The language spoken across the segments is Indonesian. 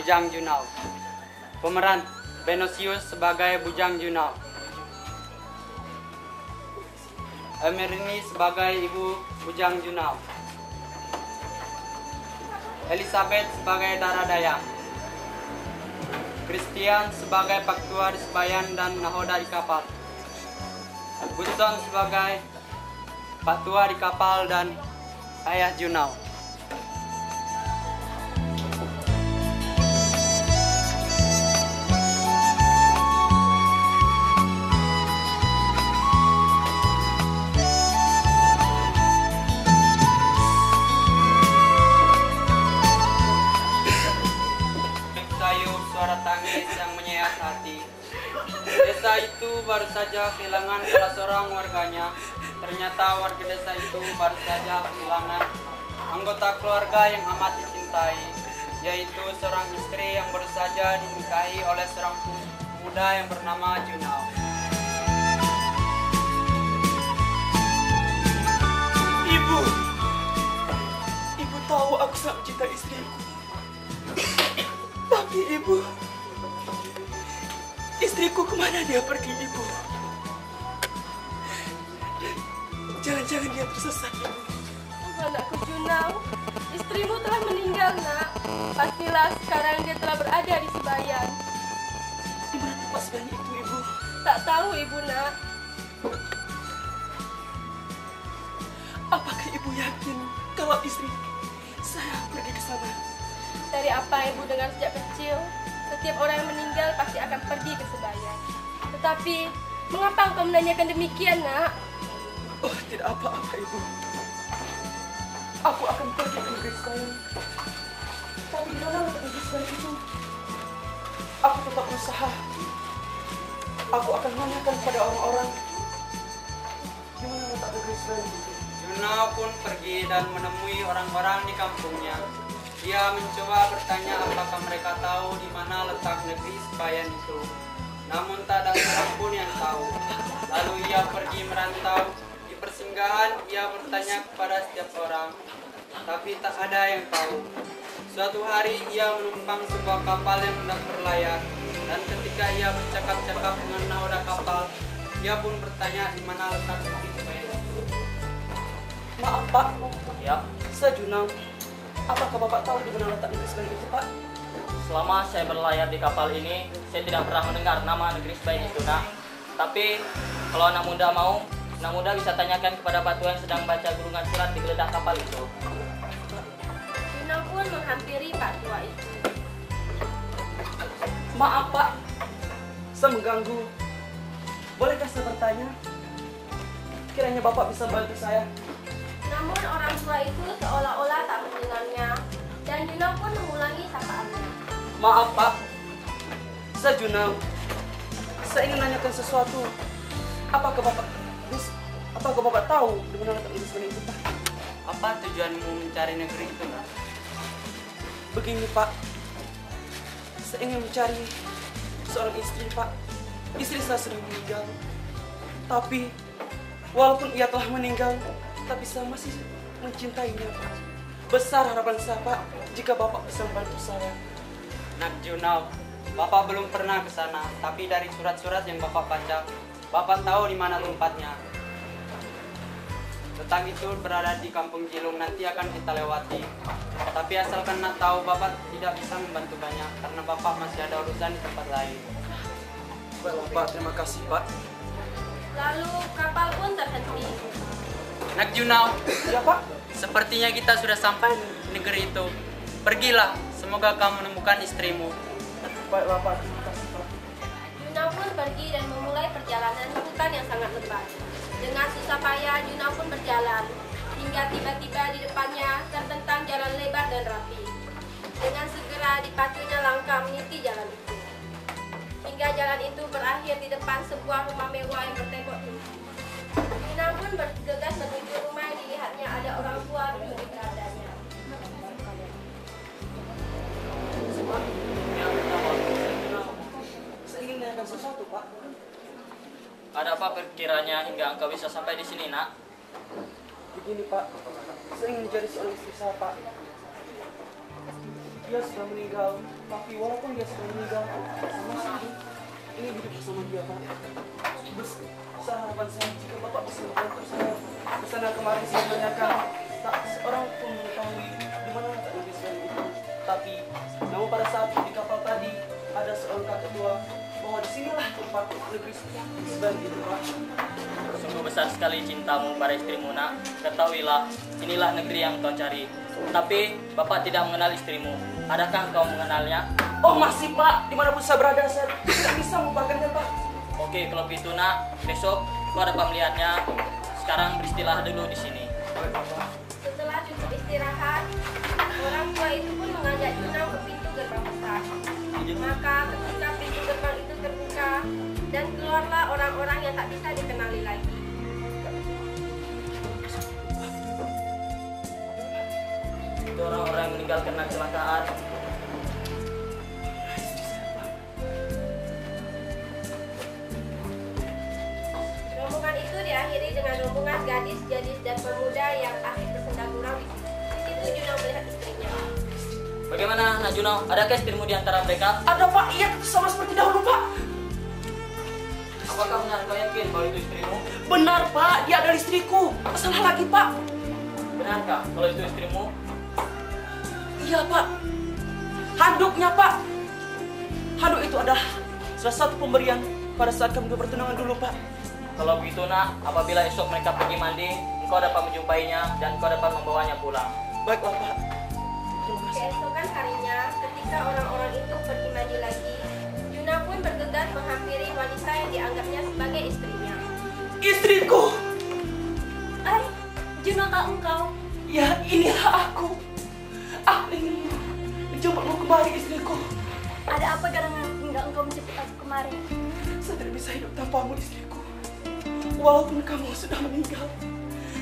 Bujang Junau. Pemeran Benosius sebagai Bujang Junau. Emerini sebagai Ibu Bujang Junau. Elizabeth sebagai Dara Dayang. Christian sebagai Pak Tua di Sebayan dan nahoda di kapal. Guston sebagai Pak Tua di kapal dan Ayah Junau. Suara tangis yang menyayat hati. Desa itu baru saja kehilangan salah seorang warganya. Ternyata warga desa itu baru saja kehilangan anggota keluarga yang amat dicintai, yaitu seorang istri yang baru saja dinikahi oleh seorang pemuda yang bernama Junau. Ibu, ibu tahu aku sangat mencintai istriku. Tapi ibu, istriku kemana dia pergi, ibu? Jangan-jangan dia tersesat, ibu. Anakku Junau, istrimu telah meninggal, nak. Pastilah sekarang dia telah berada di Sebayan. Di mana tempat Sebayan itu, ibu? Tak tahu, ibu, nak. Apakah ibu yakin kalau istri saya pergi ke sana? Dari apa yang ibu dengar sejak kecil, setiap orang yang meninggal pasti akan pergi ke Sebayan. Tetapi, mengapa engkau menanyakan demikian, nak? Oh, tidak apa-apa, ibu. Aku akan pergi ke negeri Sebayan. Tapi di mana letak negeri Sebayan itu? Aku tetap berusaha. Aku akan menanyakan kepada orang-orang di mana letak negeri Sebayan itu. Junau pun pergi dan menemui orang-orang di kampungnya. Dia mencoba bertanya apakah mereka tahu di mana letak negeri Sebayan itu. Namun tak ada seorang pun yang tahu. Lalu ia pergi merantau. Di persinggahan ia bertanya kepada setiap orang, tapi tak ada yang tahu. Suatu hari ia menumpang sebuah kapal yang hendak berlayar. Dan ketika ia bercakap-cakap dengan nahoda kapal, ia pun bertanya di mana letak negeri Sebayan itu. Maaf, Pak. Ya, Saya Junau. Apakah Bapak tahu di mana letak negeri Sebayan itu, Pak? Selama saya berlayar di kapal ini, saya tidak pernah mendengar nama negeri Sebayan itu, nak. Tapi, kalau anak muda mau, anak muda bisa tanyakan kepada Pak Tua yang sedang baca gulungan surat di geledah kapal itu. Junau pun menghampiri Pak Tua itu. Maaf, Pak. Saya mengganggu. Bolehkah saya bertanya? Kiranya Bapak bisa bantu saya. Namun orang tua itu seolah-olah tak mendengarnya, dan Junau pun mengulangi sapaannya. Maaf, Pak. Saya Junau. Saya ingin menanyakan sesuatu. Apakah Bapak tahu di mana letak negeri Sebayan itu, Pak? apa tujuanmu mencari negeri itu, nak? Begini, Pak. Saya ingin mencari seorang istri, Pak. Istri saya sudah meninggal. Tapi, walaupun ia telah meninggal, tapi saya masih mencintainya, Pak. Besar harapan saya, Pak, jika Bapak bisa membantu saya. Nak Junau, Bapak belum pernah ke sana, tapi dari surat-surat yang Bapak baca, Bapak tahu di mana tempatnya. Letak itu berada di Kampung Jilung, nanti akan kita lewati. Tapi asalkan nak tahu, Bapak tidak bisa membantu banyak, karena Bapak masih ada urusan di tempat lain. Baiklah, Pak. Terima kasih, Pak. Lalu kapal pun terhenti. Nak Junau, Ya, Pak. sepertinya kita sudah sampai di negeri itu. Pergilah, semoga kamu menemukan istrimu. Baiklah, Pak. Terima kasih, Pak. Junau pun pergi dan memulai perjalanan di hutan yang sangat lebat. Dengan susah payah, Junau pun berjalan, hingga tiba-tiba di depannya terbentang jalan lebar dan rapi. Dengan segera dipacunya langkah meniti jalan itu. Hingga jalan itu berakhir di depan sebuah rumah mewah yang bertembok tinggi. Junau pun bergegas menuju rumah yang dilihatnya ada orang tua duduk di beradanya. Saya ingin menanyakan sesuatu, Pak. Ada apa perkiranya hingga engkau bisa sampai di sini, nak? Begini, Pak. Saya ingin mencari seorang istri saya, Pak. dia sudah meninggal. Tapi walaupun dia sudah meninggal, masih ini hidup bersama dia, Pak. Harapan saya jika Bapak bisa membantu saya kesana kemarin, saya menanyakan tak seorang pun mengetahui di mana letak negeri Sebayan itu. Tapi namun pada saat di kapal tadi ada seorang kakek tua bahwa disinilah tempat negeri Sebayan itu, Pak. Sungguh besar sekali cintamu pada istrimu, nak. Ketahuilah, inilah negeri yang kau cari. Tapi Bapak tidak mengenal istrimu. Adakah kau mengenalnya? Oh masih, Pak, dimanapun saya berada saya tidak bisa melupakannya, Pak. Oke, kalau begitu, nak, besok kau dapat melihatnya. Sekarang beristilah dulu di sini. Setelah cukup istirahat, orang tua itu pun mengajak Junau ke pintu gerbang besar. Maka ketika pintu gerbang itu terbuka, dan keluarlah orang-orang yang tak bisa dikenali lagi. Itu orang-orang yang meninggal karena kecelakaan. Rombongan itu diakhiri dengan rombongan gadis-gadis dan pemuda yang akhir bersenda gurau di situ. Di situ Junau melihat istrinya. Bagaimana, Nak Junau? Adakah istrimu di antara mereka? Ada, Pak, iya sama seperti dahulu, Pak. Apakah benar kau yakin bahwa itu istrimu? Benar, Pak, dia adalah istriku. Salah lagi, Pak. Benarkah kalau itu istrimu? Iya, Pak. Handuknya, Pak. Handuk itu adalah salah satu pemberian pada saat kami bertunangan dulu, Pak. Kalau begitu, nak, apabila esok mereka pergi mandi, engkau dapat menjumpainya dan engkau dapat membawanya pulang. Baiklah, Pak. Terima kasih. Keesokan harinya, ketika orang-orang itu pergi mandi lagi, Junau pun bergegas menghampiri wanita yang dianggapnya sebagai istrinya. Istriku. Junau, engkau? Ya, inilah aku. Aku ingin menjemputmu kembali, istriku. Ada apa gerangan hingga engkau menjemput aku kemari? Saya tidak bisa hidup tanpamu, istriku. Walaupun kamu sudah meninggal,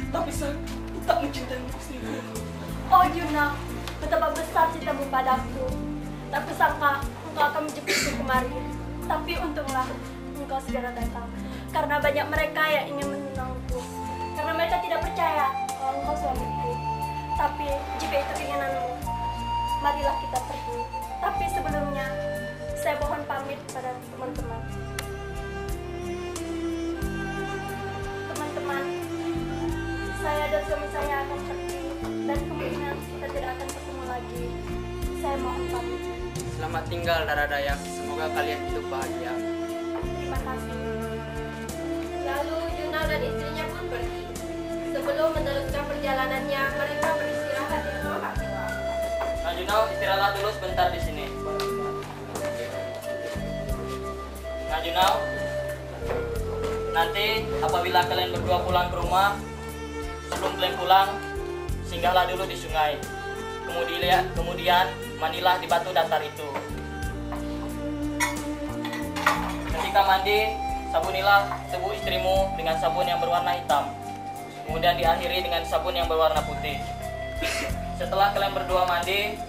tapi saya tetap mencintaimu, istriku. Oh Junau, betapa besar cintamu padaku. Tak kusangka engkau akan menjemputku kemari. Tapi untunglah engkau segera datang. Karena banyak mereka yang ingin menyenangku. Karena mereka tidak percaya kalau engkau suamiku. Tapi jika itu keinginanmu, marilah kita pergi. Tapi sebelumnya, saya mohon pamit pada teman-teman. Teman-teman, saya dan suami saya akan pergi dan kemungkinan kita tidak akan ketemu lagi. Saya mohon pamit. Selamat tinggal Dara Dayak, semoga kalian hidup bahagia. Terima kasih. Lalu Junau dan istrinya pun pergi. Sebelum meneruskan perjalanannya, mereka beristirahat di rumah Pak Tua. Nah, Junau, istirahatlah dulu sebentar di sini. Nah, Junau, nanti apabila kalian berdua pulang ke rumah, sebelum kalian pulang, singgahlah dulu di sungai. Kemudian mandilah di batu datar itu. Ketika mandi, sabunilah tubuh istrimu dengan sabun yang berwarna hitam. Kemudian diakhiri dengan sabun yang berwarna putih. Setelah kalian berdua mandi,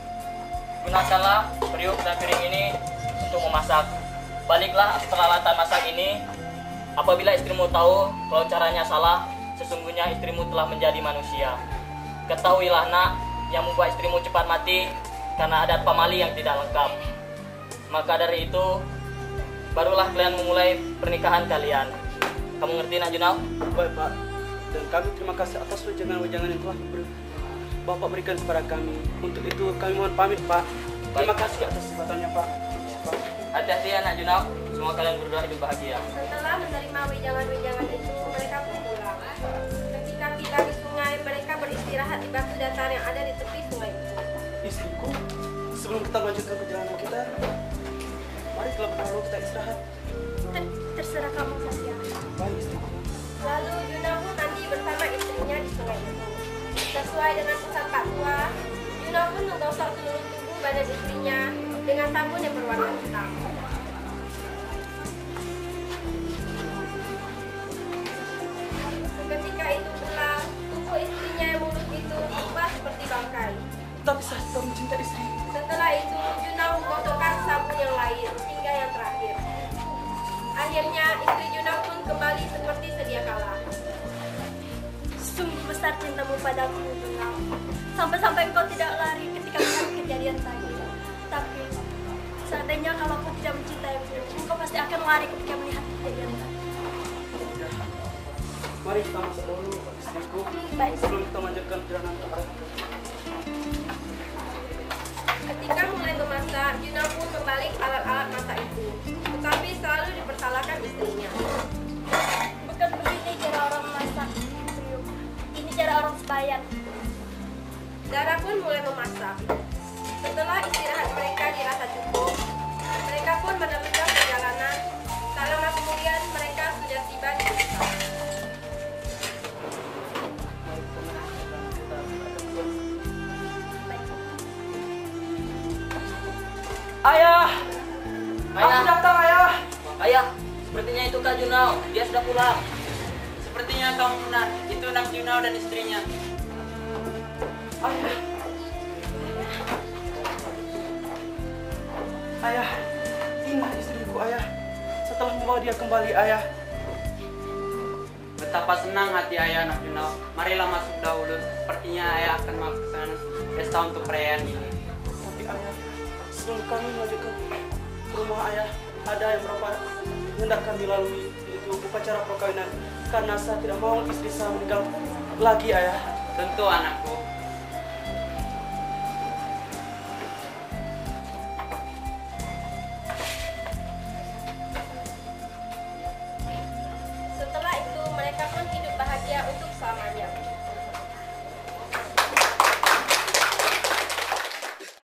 gunakanlah periuk dan piring ini untuk memasak. Baliklah peralatan masak ini. Apabila istrimu tahu kalau caranya salah, sesungguhnya istrimu telah menjadi manusia. Ketahuilah, nak, yang membuat istrimu cepat mati karena adat pamali yang tidak lengkap. Maka dari itu, barulah kalian memulai pernikahan kalian. Kamu ngerti, Nak Junau? Baik, Pak. Dan kami terima kasih atas wejangan-wejangan yang telah Bapak berikan kepada kami. Untuk itu kami mohon pamit, Pak. Terima kasih atas kesempatannya, Pak. Hati-hati ya, Nak Junau. Semua kalian berdua hidup bahagia. Setelah menerima wejangan-wejangan itu, mereka pun pulang. Ketika tiba di sungai, mereka beristirahat di batu datar yang ada di tepi sungai itu. Istriku, sebelum kita melanjutkan perjalanan kita, mari terlebih dahulu kita istirahat. Terserah kamu saja. Baik, istriku. Lalu Junau pun mandi bersama istrinya di sungai itu. Sesuai dengan pesan Pak Tua, Junau pun menggosok seluruh tubuh badan istrinya dengan sabun yang berwarna hitam. Ketika itu pula, tubuh istrinya yang mulus itu berubah seperti bangkai. Tapi saya tetap mencintai istri. Setelah itu, Junau menggosokkan sabun yang lain hingga yang terakhir. Akhirnya, istri Junau pun kembali seperti sedia kala. Sungguh besar cintamu padaku, Junau. Sampai-sampai engkau tidak lari ketika melihat kejadian tadi. Tapi seandainya kalau aku tidak mencintaimu, engkau pasti akan lari ketika melihat kejadian tadi. Mari kita masuk dulu, istriku. Baik. Sebelum kita melanjutkan perjalanan ke arah. Ketika mulai memasak, Yuna pun membalik alat-alat masak itu. Tetapi selalu dipersalahkan istrinya. Bukan begini cara orang masak, Priyo. Ini cara orang sebayan. Dara pun mulai memasak. Setelah istirahat mereka dirasa cukup, mereka pun meneruskan perjalanan. Tak lama kemudian mereka sudah tiba di desa. Ayah! Ayah. Aku datang, ayah! Ayah, sepertinya itu Kak Junau. Dia sudah pulang. Sepertinya kamu benar, itu Nak Junau dan istrinya. Ayah! Ayah, inilah istriku, ayah. Setelah membawa dia kembali, ayah. Betapa senang hati ayah Nak Junau. Marilah masuk dahulu. Sepertinya ayah akan melakukan pesta untuk perayaan ini. Tapi ayah, sebelum kami melanjutkan ke rumah ayah, ada yang berapa hendak kami lalui, yaitu upacara perkawinan. Karena saya tidak mau istri saya meninggal lagi, ayah. Tentu anakku,